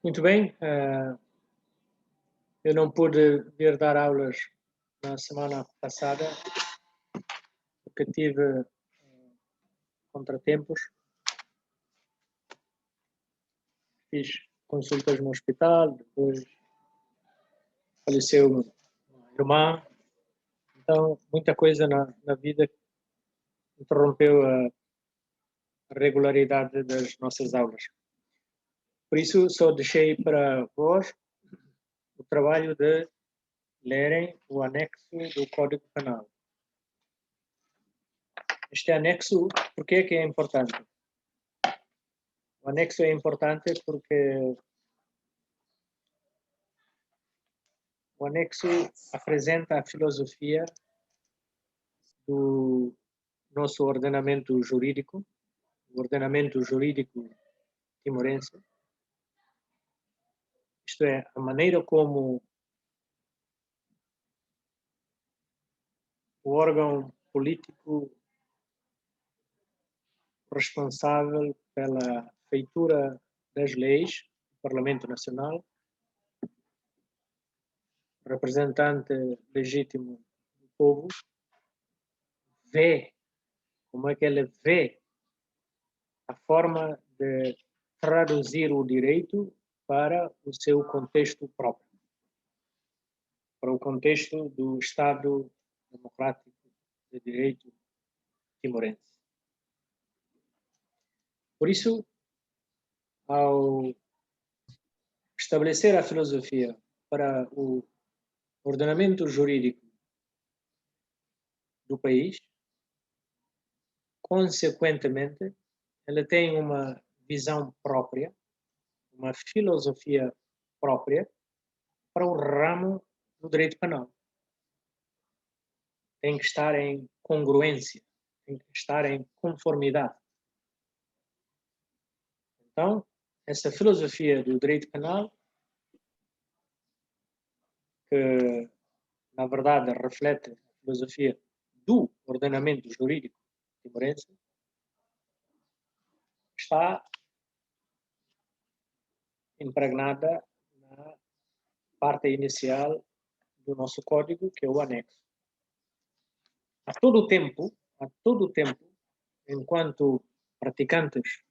Muito bem, eu não pude vir dar aulas na semana passada, porque tive contratempos. Fiz consultas no hospital, depois faleceu uma irmã. Então, muita coisa na vida interrompeu a regularidade das nossas aulas. Por isso, só deixei para vós o trabalho de lerem o anexo do Código Penal. Este anexo, por que é importante? O anexo é importante porque o anexo apresenta a filosofia do nosso ordenamento jurídico, o ordenamento jurídico timorense, isto é, a maneira como o órgão político responsável pela feitura das leis, o Parlamento Nacional, representante legítimo do povo, vê, como é que ele vê a forma de traduzir o direito para o seu contexto próprio, para o contexto do Estado democrático de direito timorense. Por isso, ao estabelecer a filosofia para o ordenamento jurídico do país, consequentemente, ela tem uma visão própria, uma filosofia própria para o ramo do direito penal. Tem que estar em congruência, tem que estar em conformidade. Então, essa filosofia do direito penal, que na verdade reflete a filosofia do ordenamento jurídico timorense, está impregnada na parte inicial do nosso código, que é o anexo. A todo tempo, enquanto praticantes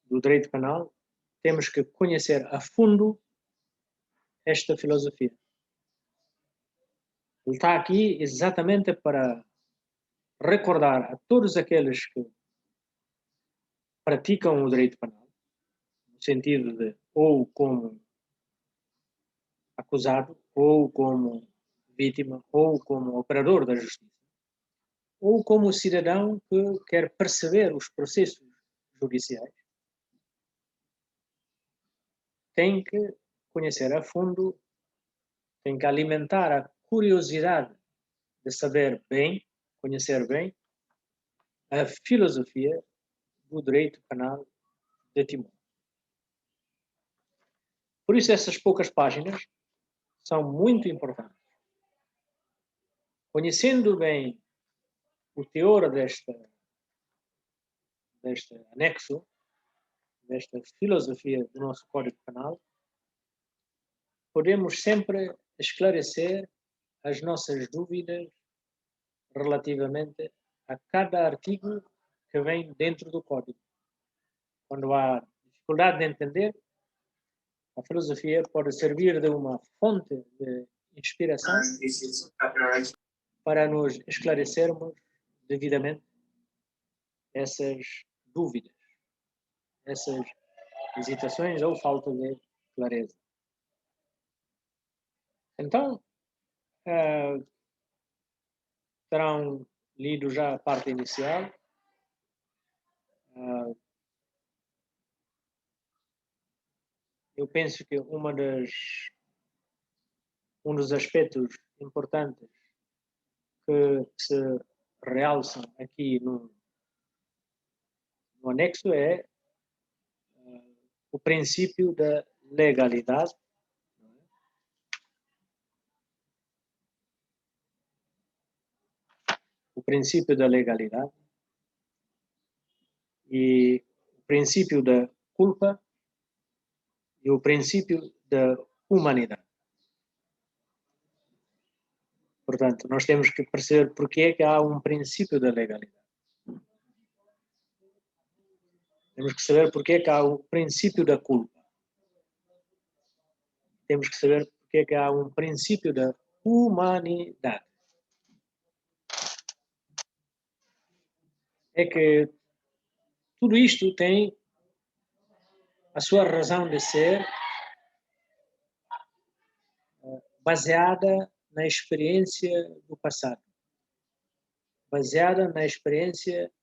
do direito penal, temos que conhecer a fundo esta filosofia. Ele está aqui exatamente para recordar a todos aqueles que praticam o direito penal, no sentido de ou como acusado, ou como vítima, ou como operador da justiça, ou como cidadão que quer perceber os processos judiciais, tem que conhecer a fundo, tem que alimentar a curiosidade de saber bem, conhecer bem, a filosofia do direito penal de Timor. Por isso, essas poucas páginas são muito importantes. Conhecendo bem o teor deste anexo, desta filosofia do nosso Código Penal, podemos sempre esclarecer as nossas dúvidas relativamente a cada artigo que vem dentro do Código. Quando há dificuldade de entender, a filosofia pode servir de uma fonte de inspiração para nos esclarecermos devidamente essas dúvidas, essas hesitações ou falta de clareza. Então, terão lido já a parte inicial. Eu penso que um dos aspectos importantes que se realçam aqui no anexo é o princípio da legalidade. O princípio da legalidade e o princípio da culpa e o princípio da humanidade. Portanto, nós temos que perceber porque é que há um princípio da legalidade. Temos que saber porque é que há o princípio da culpa. Temos que saber porque é que há um princípio da humanidade. É que tudo isto tem a sua razão de ser baseada na experiência do passado, baseada na experiência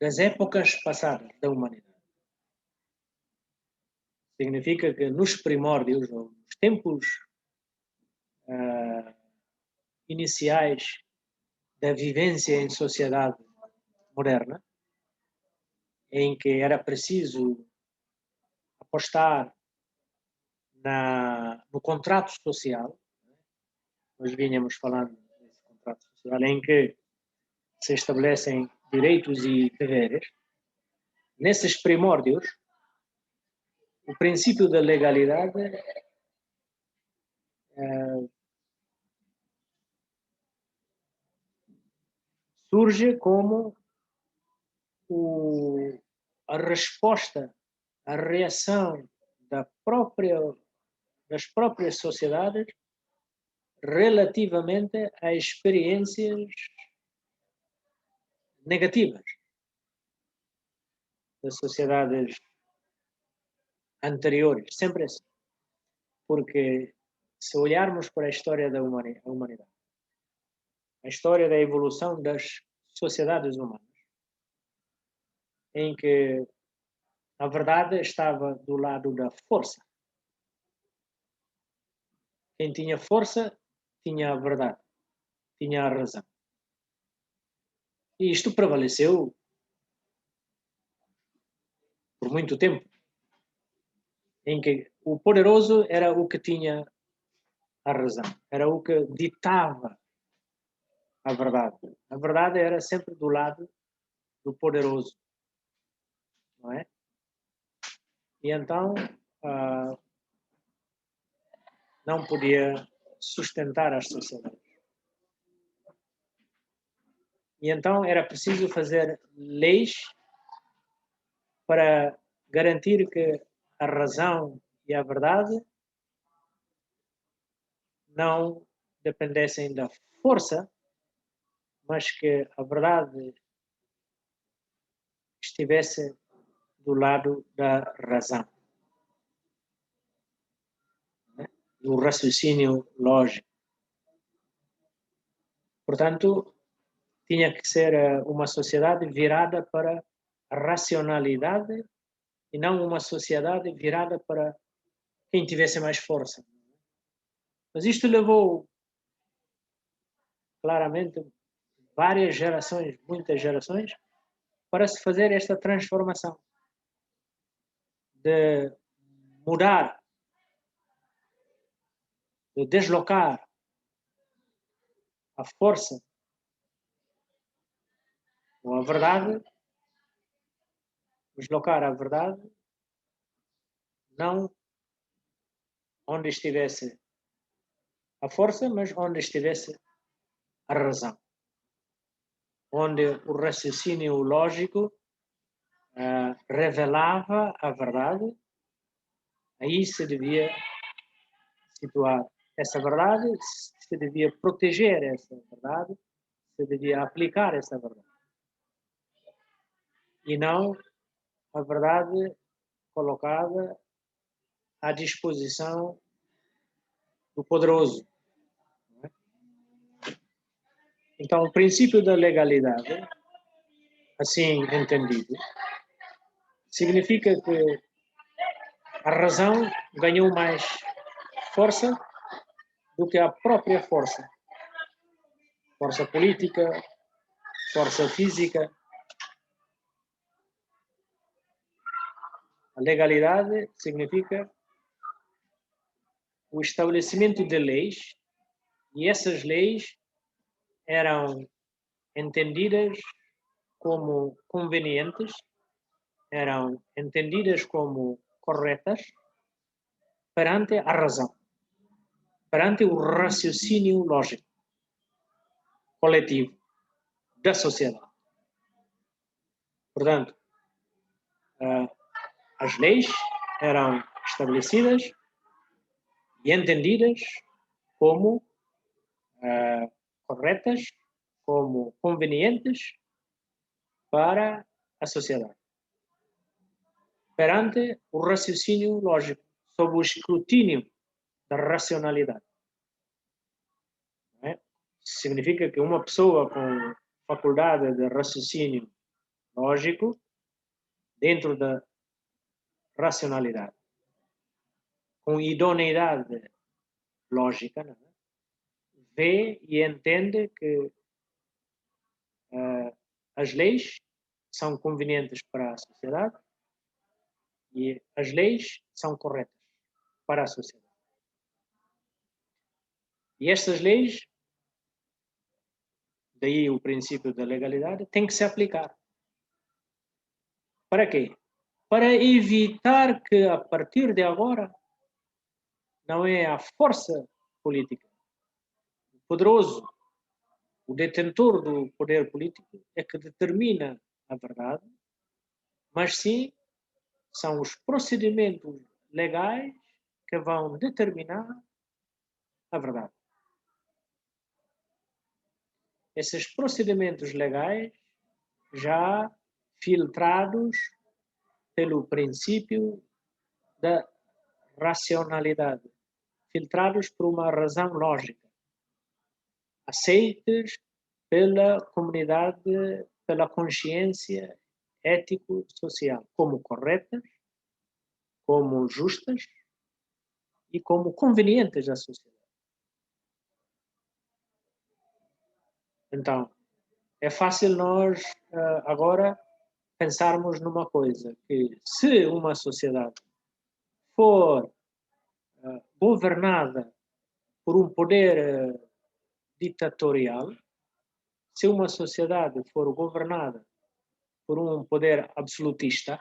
das épocas passadas da humanidade. Significa que nos primórdios, ou nos tempos iniciais da vivência em sociedade moderna, em que era preciso apostar no contrato social, nós vínhamos falando desse contrato social, em que se estabelecem direitos e deveres. Nesses primórdios, o princípio da legalidade surge como a resposta, a reação das próprias sociedades relativamente a experiências negativas das sociedades anteriores, sempre assim. Porque se olharmos para a história da humanidade, a história da evolução das sociedades humanas, em que a verdade estava do lado da força. Quem tinha força tinha a verdade, tinha a razão. E isto prevaleceu por muito tempo, em que o poderoso era o que tinha a razão, era o que ditava a verdade. A verdade era sempre do lado do poderoso, não é? E então não podia sustentar as sociedades. E então era preciso fazer leis para garantir que a razão e a verdade não dependessem da força, mas que a verdade estivesse do lado da razão, né? Do raciocínio lógico. Portanto, tinha que ser uma sociedade virada para a racionalidade e não uma sociedade virada para quem tivesse mais força. Mas isto levou claramente várias gerações, muitas gerações, para se fazer esta transformação de mudar, de deslocar a força ou a verdade, deslocar a verdade não onde estivesse a força, mas onde estivesse a razão. Onde o raciocínio lógico revelava a verdade, aí se devia situar essa verdade, se devia proteger essa verdade, se devia aplicar essa verdade. E não a verdade colocada à disposição do poderoso. Então, o princípio da legalidade, assim entendido, significa que a razão ganhou mais força do que a própria força. Força política, força física. A legalidade significa o estabelecimento de leis, e essas leis eram entendidas como convenientes, eram entendidas como corretas, perante a razão, perante o raciocínio lógico, coletivo, da sociedade. Portanto, as leis eram estabelecidas e entendidas como corretas, como convenientes para a sociedade. Perante o raciocínio lógico, sob o escrutínio da racionalidade. Não é? Significa que uma pessoa com faculdade de raciocínio lógico, dentro da racionalidade, com idoneidade lógica, não é? Vê e entende que as leis são convenientes para a sociedade e as leis são corretas para a sociedade. E estas leis, daí o princípio da legalidade, têm que se aplicar. Para quê? Para evitar que, a partir de agora, não é a força política, o poderoso, o detentor do poder político, é que determina a verdade, mas sim são os procedimentos legais que vão determinar a verdade. Esses procedimentos legais já filtrados pelo princípio da racionalidade, filtrados por uma razão lógica, aceites pela comunidade, pela consciência ético-social, como corretas, como justas e como convenientes à sociedade. Então, é fácil nós agora pensarmos numa coisa, que se uma sociedade for governada por um poder ditatorial, se uma sociedade for governada por um poder absolutista,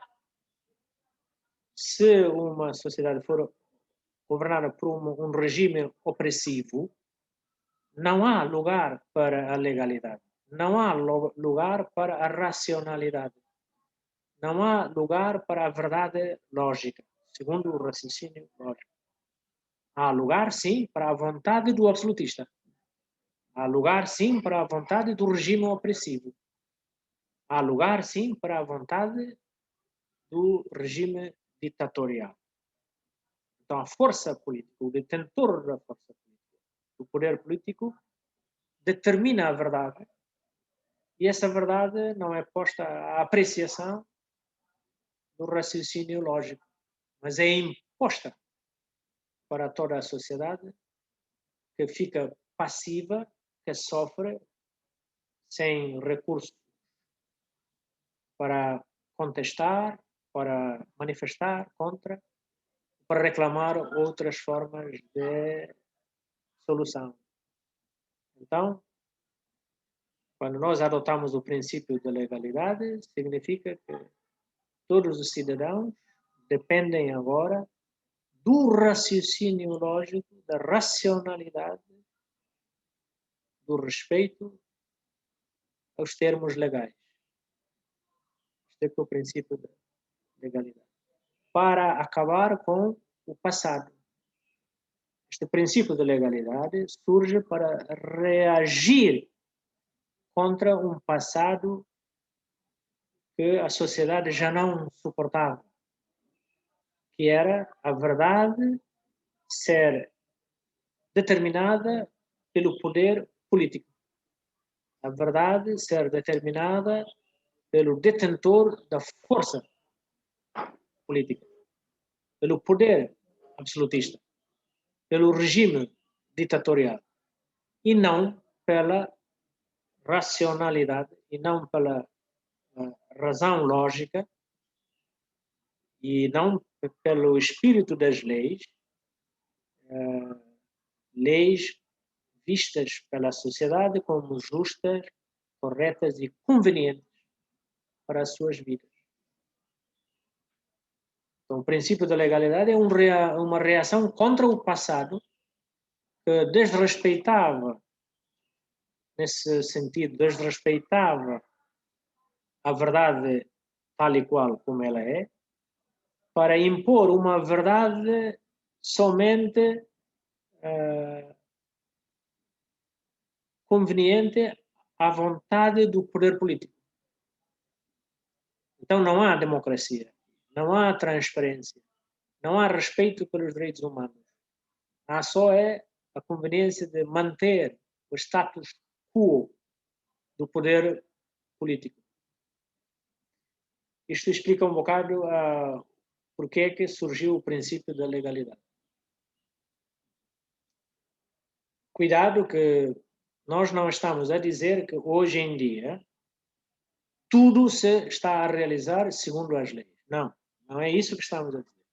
se uma sociedade for governada por um regime opressivo, não há lugar para a legalidade, não há lugar para a racionalidade, não há lugar para a verdade lógica, segundo o raciocínio lógico. Há lugar, sim, para a vontade do absolutista. Há lugar, sim, para a vontade do regime opressivo. Há lugar, sim, para a vontade do regime ditatorial. Então, a força política, o detentor da força política, do poder político, determina a verdade. E essa verdade não é posta à apreciação do raciocínio lógico, mas é imposta para toda a sociedade, que fica passiva, que sofre sem recursos para contestar, para manifestar contra, para reclamar outras formas de solução. Então, quando nós adotamos o princípio da legalidade, significa que todos os cidadãos dependem agora do raciocínio lógico, da racionalidade, do respeito aos termos legais. Este é o princípio da legalidade. Para acabar com o passado. Este princípio da legalidade surge para reagir contra um passado que a sociedade já não suportava, que era a verdade ser determinada pelo poder político. A verdade ser determinada pelo detentor da força política, pelo poder absolutista, pelo regime ditatorial, e não pela racionalidade, e não pela razão lógica, e não pelo espírito das leis, leis vistas pela sociedade como justas, corretas e convenientes para as suas vidas. Então, o princípio da legalidade é uma reação contra o passado que desrespeitava, nesse sentido, desrespeitava a verdade tal e qual como ela é, para impor uma verdade somente conveniente à vontade do poder político. Então não há democracia, não há transparência, não há respeito pelos direitos humanos. Há só a conveniência de manter o status quo do poder político. Isto explica um bocado porque é que surgiu o princípio da legalidade. Cuidado que nós não estamos a dizer que hoje em dia tudo se está a realizar segundo as leis. Não, não é isso que estamos a dizer.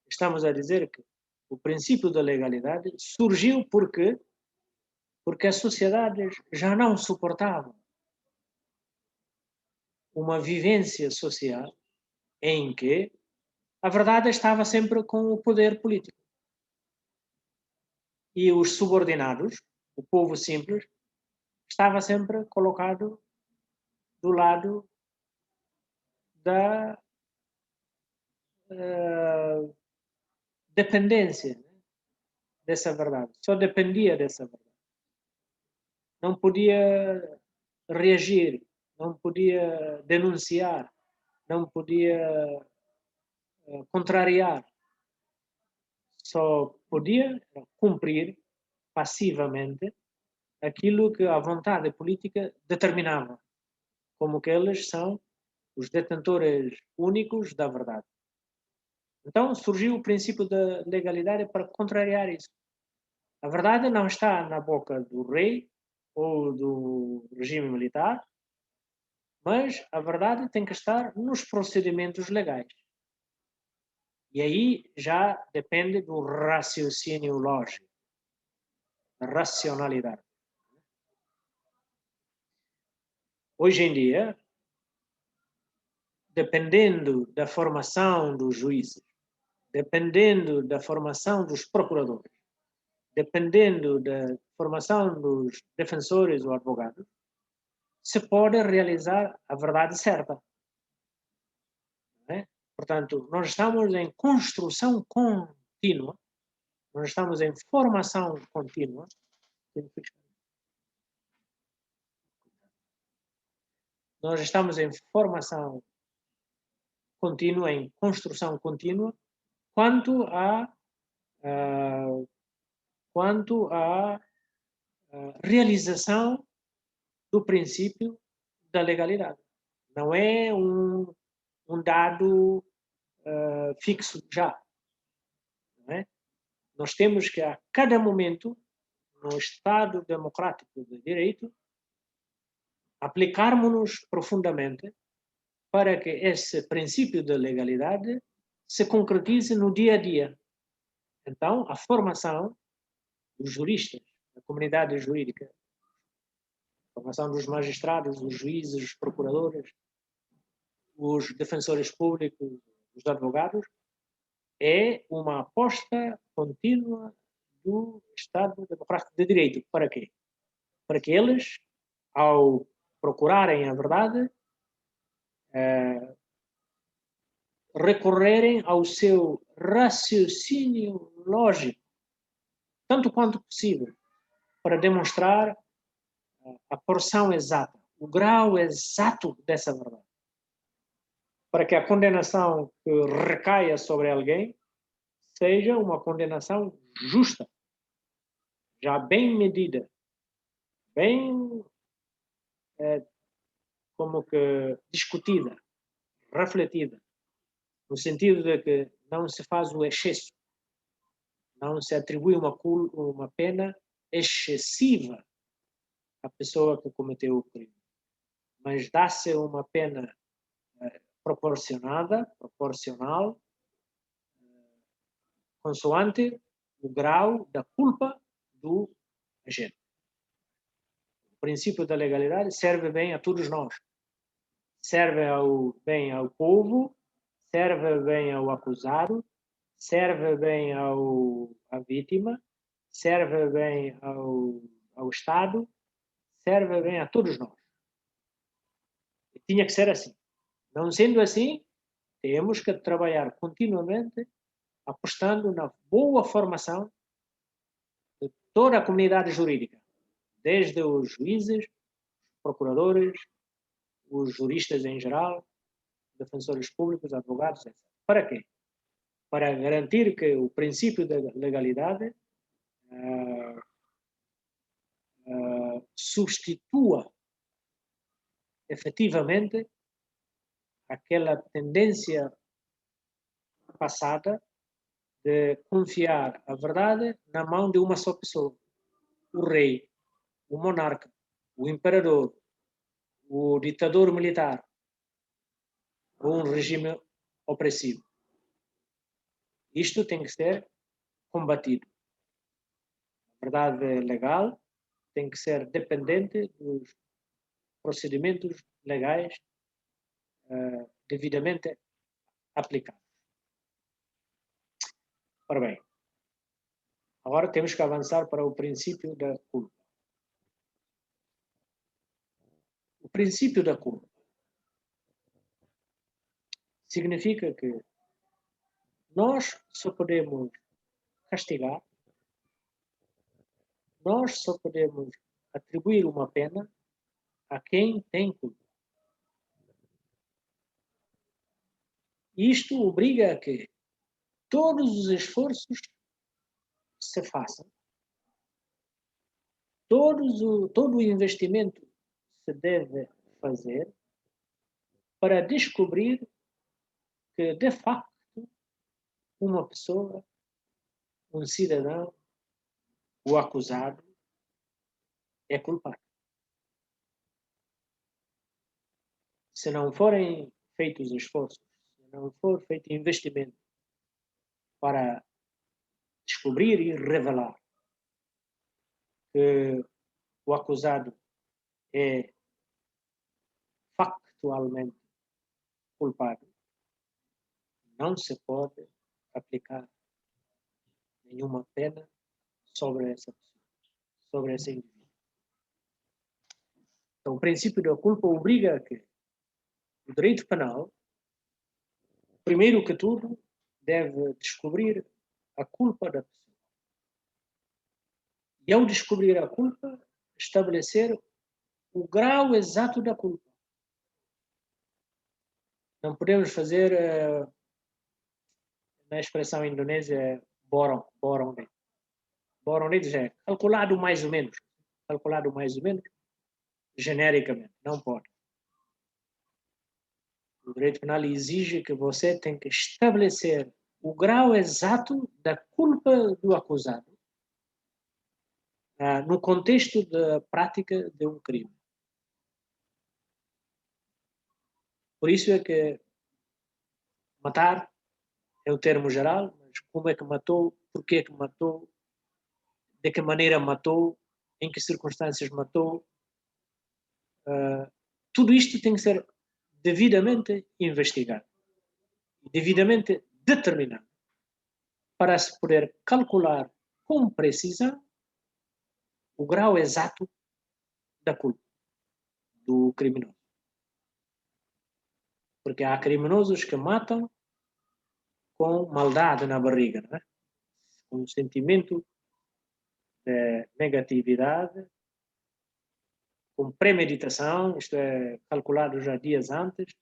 Estamos a dizer que o princípio da legalidade surgiu porque as sociedades já não suportavam uma vivência social em que a verdade estava sempre com o poder político. E os subordinados, o povo simples, estava sempre colocado do lado da dependência, né, dessa verdade. Só dependia dessa verdade. Não podia reagir, não podia denunciar, não podia contrariar. Só podia cumprir passivamente aquilo que a vontade política determinava, como que eles são os detentores únicos da verdade. Então surgiu o princípio da legalidade para contrariar isso. A verdade não está na boca do rei ou do regime militar, mas a verdade tem que estar nos procedimentos legais. E aí já depende do raciocínio lógico, da racionalidade. Hoje em dia, dependendo da formação dos juízes, dependendo da formação dos procuradores, dependendo da formação dos defensores ou advogados, se pode realizar a verdade certa. Não é? Portanto, nós estamos em construção contínua, nós estamos em formação contínua. Nós estamos em formação contínua, em construção contínua, quanto à realização do princípio da legalidade. Não é um dado fixo já. Não é? Nós temos que, a cada momento, no Estado democrático de direito, aplicarmos-nos profundamente para que esse princípio da legalidade se concretize no dia a dia. Então, a formação dos juristas, da comunidade jurídica, a formação dos magistrados, dos juízes, dos procuradores, os defensores públicos, os advogados, é uma aposta contínua do Estado Democrático de Direito. Para quê? Para que eles, ao procurarem a verdade, recorrerem ao seu raciocínio lógico, tanto quanto possível, para demonstrar a porção exata, o grau exato dessa verdade. Para que a condenação que recaia sobre alguém seja uma condenação justa, já bem medida, bem como que discutida, refletida, no sentido de que não se faz o excesso, não se atribui uma pena excessiva à pessoa que cometeu o crime, mas dá-se uma pena proporcional, consoante o grau da culpa do agente. O princípio da legalidade serve bem a todos nós. Serve bem ao povo, serve bem ao acusado, serve bem à vítima, serve bem ao Estado, serve bem a todos nós. E tinha que ser assim. Não sendo assim, temos que trabalhar continuamente apostando na boa formação de toda a comunidade jurídica, desde os juízes, procuradores, os juristas em geral, defensores públicos, advogados, etc. Para quê? Para garantir que o princípio da legalidade substitua efetivamente aquela tendência passada de confiar a verdade na mão de uma só pessoa. O rei, o monarca, o imperador, o ditador militar ou um regime opressivo. Isto tem que ser combatido. A verdade legal tem que ser dependente dos procedimentos legais devidamente aplicados. Ora bem, agora temos que avançar para o princípio da culpa. O princípio da culpa significa que nós só podemos castigar, nós só podemos atribuir uma pena a quem tem culpa. Isto obriga a que todos os esforços se façam, todo o investimento se deve fazer para descobrir que, de facto, uma pessoa, um cidadão, o acusado, é culpado. Se não forem feitos esforços, se não for feito investimento para descobrir e revelar que o acusado é factualmente culpado, não se pode aplicar nenhuma pena sobre essa pessoa, sobre esse indivíduo. Então, o princípio da culpa obriga a que o direito penal, primeiro que tudo, deve descobrir a culpa da pessoa. E ao descobrir a culpa, estabelecer o grau exato da culpa. Não podemos fazer, na expressão indonésia, borong. Borong é calculado mais ou menos. Calculado mais ou menos, genericamente. Não pode. O direito penal exige que você tem que estabelecer o grau exato da culpa do acusado no contexto da prática de um crime. Por isso é que matar é o termo geral, mas como é que matou, porquê é que matou, de que maneira matou, em que circunstâncias matou, tudo isto tem que ser devidamente investigado, devidamente determinado, para se poder calcular com precisão o grau exato da culpa do criminoso. Porque há criminosos que matam com maldade na barriga, não é? Com um sentimento de negatividade, com premeditação, isto é, calculado já dias antes,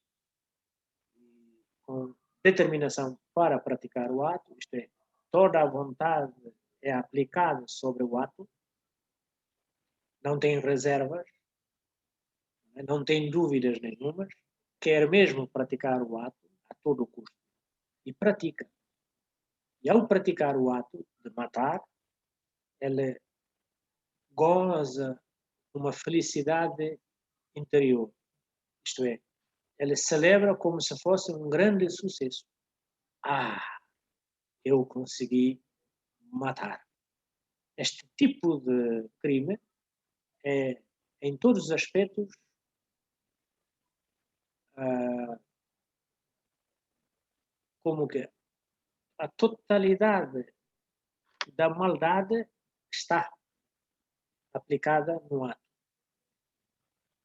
com determinação para praticar o ato, isto é, toda a vontade é aplicada sobre o ato, não tem reservas, não tem dúvidas nenhumas, quer mesmo praticar o ato a todo custo. E pratica. E ao praticar o ato de matar, ele goza uma felicidade interior. Isto é, ele celebra como se fosse um grande sucesso. Eu consegui matar. Este tipo de crime é, em todos os aspectos, como que a totalidade da maldade está aplicada no ato.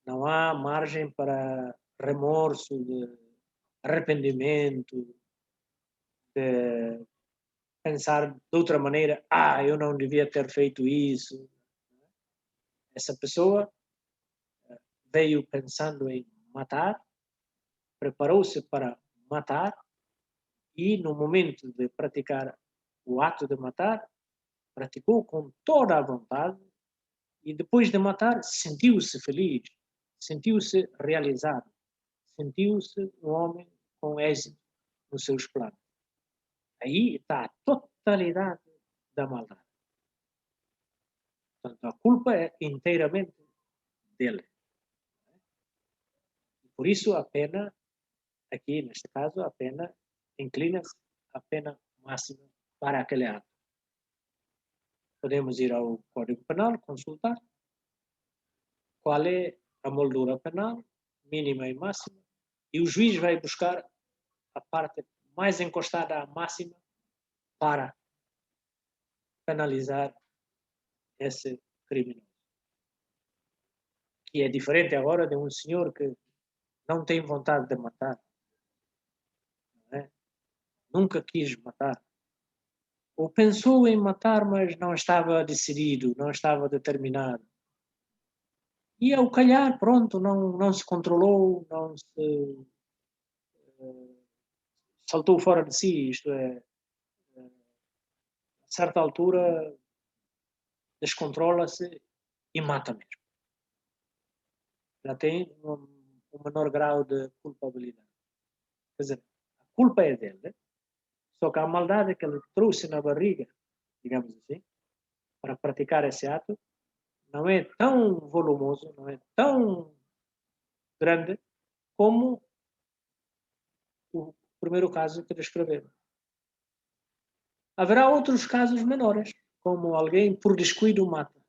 Não há margem para remorso, de arrependimento, de pensar de outra maneira, eu não devia ter feito isso. Essa pessoa veio pensando em matar, preparou-se para matar e no momento de praticar o ato de matar, praticou com toda a vontade e depois de matar sentiu-se feliz, sentiu-se realizado, sentiu-se um homem com êxito nos seus planos. Aí está a totalidade da maldade. Portanto, a culpa é inteiramente dele. Por isso a pena, aqui neste caso, a pena inclina-se a pena máxima para aquele ato. Podemos ir ao Código Penal, consultar qual é a moldura penal, mínima e máxima, e o juiz vai buscar a parte mais encostada à máxima para penalizar esse criminoso. Que é diferente agora de um senhor que não tem vontade de matar, não é? Nunca quis matar, ou pensou em matar, mas não estava decidido, não estava determinado. E ao calhar, pronto, não se controlou, não se saltou fora de si, isto é, a certa altura descontrola-se e mata mesmo. Já tem um menor grau de culpabilidade. Quer dizer, a culpa é dele, só que a maldade que ele trouxe na barriga, digamos assim, para praticar esse ato, não é tão volumoso, não é tão grande como o primeiro caso que descrevemos. Haverá outros casos menores, como alguém por descuido mata.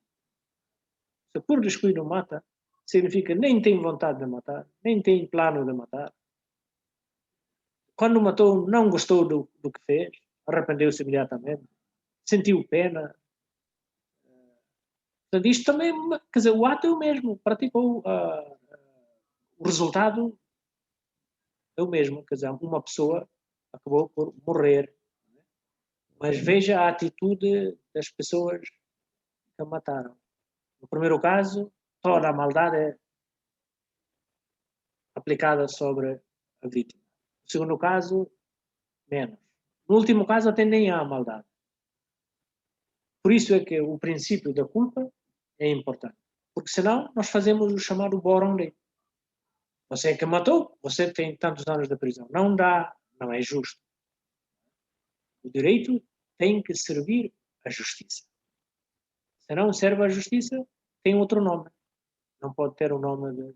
Se por descuido mata, significa nem tem vontade de matar, nem tem plano de matar. Quando matou, não gostou do que fez, arrependeu-se imediatamente, sentiu pena. Portanto, isto também, quer dizer, o ato é o mesmo, praticou, o resultado é o mesmo, quer dizer, uma pessoa acabou por morrer. Mas veja a atitude das pessoas que a mataram. No primeiro caso, toda a maldade é aplicada sobre a vítima. No segundo caso, menos. No último caso, até nem há maldade. Por isso é que o princípio da culpa é importante. Porque senão nós fazemos o chamado borrão lei. Você é que matou, você tem tantos anos de prisão. Não dá, não é justo. O direito tem que servir a justiça. Se não serve a justiça, tem outro nome. Não pode ter o nome de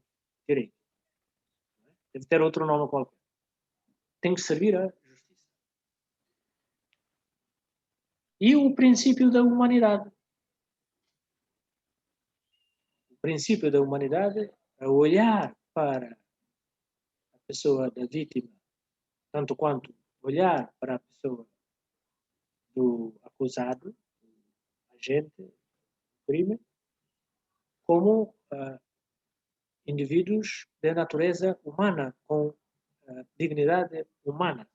direito. Deve ter outro nome qualquer. Tem que servir a justiça. E o princípio da humanidade. O princípio da humanidade é olhar para a pessoa da vítima, tanto quanto olhar para a pessoa do acusado, do agente do crime, como indivíduos de natureza humana, com dignidade humana.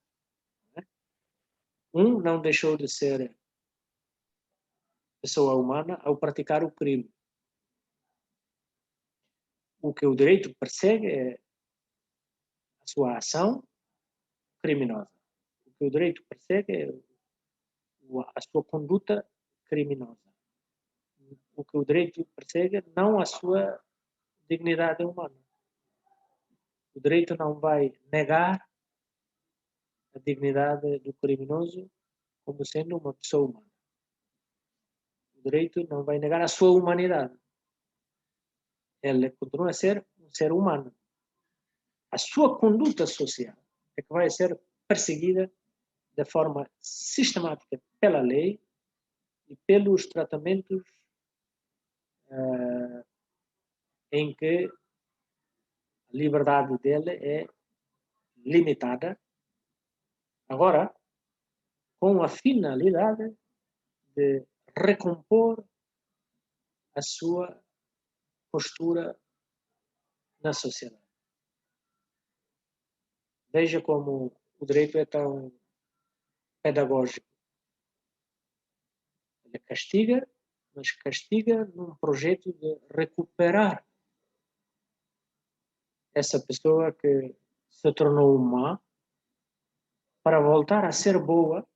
Um não deixou de ser pessoa humana ao praticar o crime. O que o direito persegue é a sua ação criminosa. O que o direito persegue é a sua conduta criminosa. O que o direito persegue não a sua dignidade humana. O direito não vai negar a dignidade do criminoso como sendo uma pessoa humana. O direito não vai negar a sua humanidade. Ele continua a ser um ser humano. A sua conduta social é que vai ser perseguida de forma sistemática pela lei e pelos tratamentos em que a liberdade dele é limitada Agora, com a finalidade de recompor a sua postura na sociedade. Veja como o direito é tão pedagógico. Ele castiga, mas castiga num projeto de recuperar essa pessoa que se tornou má para voltar a ser boa,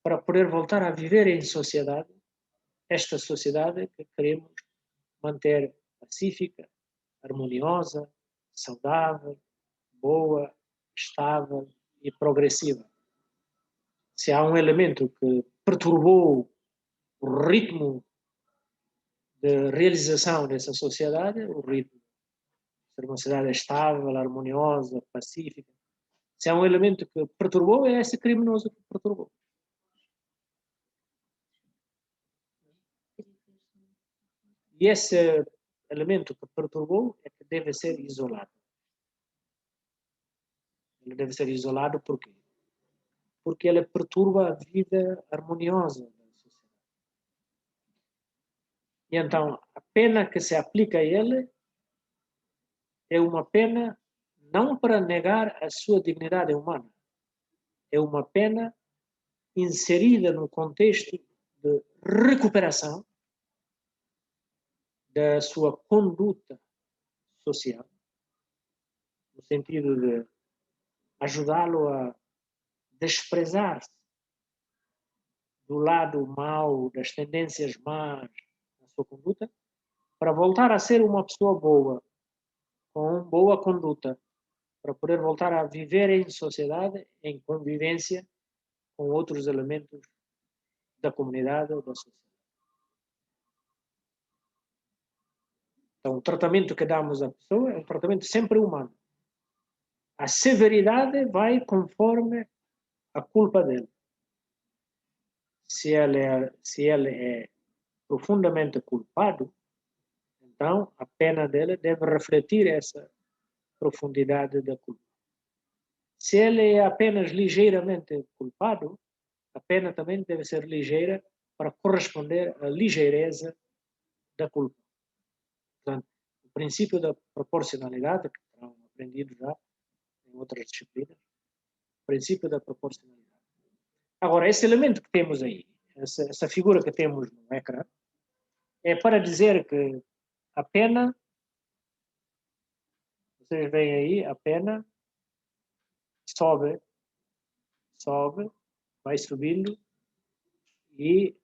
para poder voltar a viver em sociedade, esta sociedade que queremos manter pacífica, harmoniosa, saudável, boa, estável e progressiva. Se há um elemento que perturbou o ritmo de realização dessa sociedade, o ritmo de ser uma sociedade estável, harmoniosa, pacífica, se há um elemento que perturbou, é esse criminoso que perturbou. E esse elemento que perturbou é que deve ser isolado. Ele deve ser isolado por quê? Porque ele perturba a vida harmoniosa da sociedade. E então, a pena que se aplica a ele é uma pena não para negar a sua dignidade humana. É uma pena inserida no contexto de recuperação da sua conduta social, no sentido de ajudá-lo a desprezar-se do lado mau, das tendências más na sua conduta, para voltar a ser uma pessoa boa, com boa conduta, para poder voltar a viver em sociedade, em convivência com outros elementos da comunidade ou da sociedade. Então, o tratamento que damos à pessoa é um tratamento sempre humano. A severidade vai conforme a culpa dele. Se ele é profundamente culpado, então a pena dele deve refletir essa profundidade da culpa. Se ele é apenas ligeiramente culpado, a pena também deve ser ligeira para corresponder à ligeireza da culpa. Portanto, o princípio da proporcionalidade, que terão aprendido já em outras disciplinas, o princípio da proporcionalidade. Agora, esse elemento que temos aí, essa figura que temos no ecrã, é para dizer que a pena, vocês veem aí, a pena sobe, vai subindo e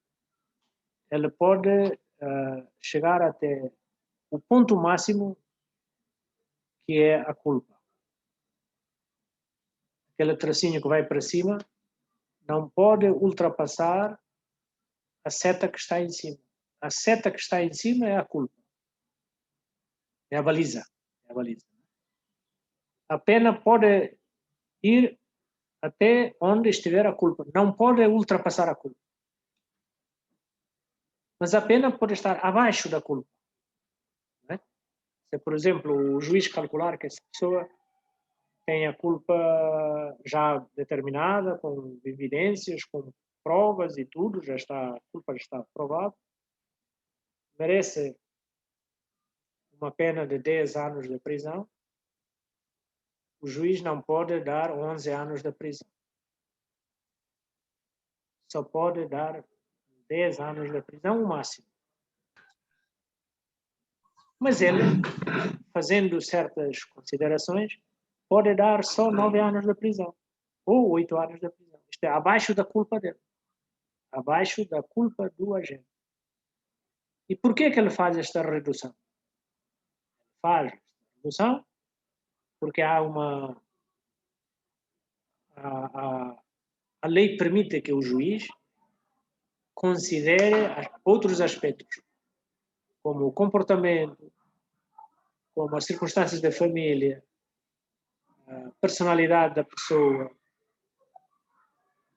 ela pode chegar até o ponto máximo, que é a culpa. Aquele tracinho que vai para cima não pode ultrapassar a seta que está em cima. A seta que está em cima é a culpa. É a baliza. É a baliza. A pena pode ir até onde estiver a culpa. Não pode ultrapassar a culpa. Mas a pena pode estar abaixo da culpa. Não é? Se, por exemplo, o juiz calcular que essa pessoa tem a culpa já determinada, com evidências, com provas e tudo, a culpa já está provada, merece uma pena de 10 anos de prisão, o juiz não pode dar 11 anos de prisão. Só pode dar 10 anos de prisão, o máximo. Mas ele, fazendo certas considerações, pode dar só 9 anos de prisão, ou 8 anos de prisão. Isto é, abaixo da culpa dele. Abaixo da culpa do agente. E por que ele faz esta redução? Faz esta redução porque há a lei permite que o juiz considere outros aspectos, como o comportamento, como as circunstâncias da família, a personalidade da pessoa,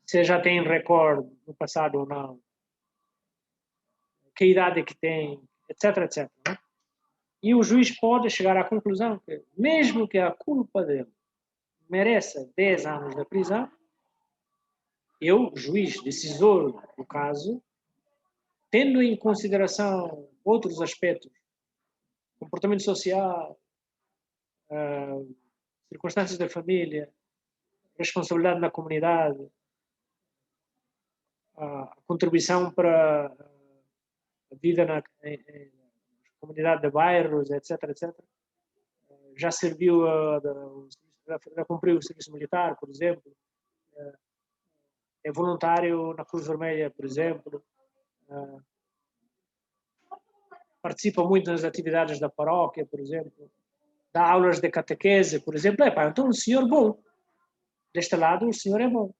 se já tem recorde no passado ou não, que idade que tem, etc, etc. Né? E o juiz pode chegar à conclusão que, mesmo que a culpa dele mereça 10 anos de prisão, eu, juiz decisor do caso, tendo em consideração outros aspectos, comportamento social, circunstâncias da família, responsabilidade na comunidade, a contribuição para a vida na comunidade de bairros, etc, etc. Já serviu, já cumpriu o serviço militar, por exemplo, é voluntário na Cruz Vermelha, por exemplo, participa muito nas atividades da paróquia, por exemplo, dá aulas de catequese, por exemplo. Então o senhor bom. Deste lado, o senhor é bom.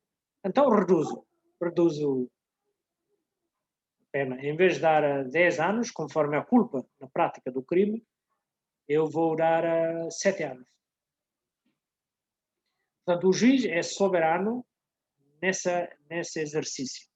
Então reduzo a pena. Em vez de dar 10 anos, conforme a culpa na prática do crime, eu vou dar 7 anos. Portanto, o juiz é soberano nesse exercício.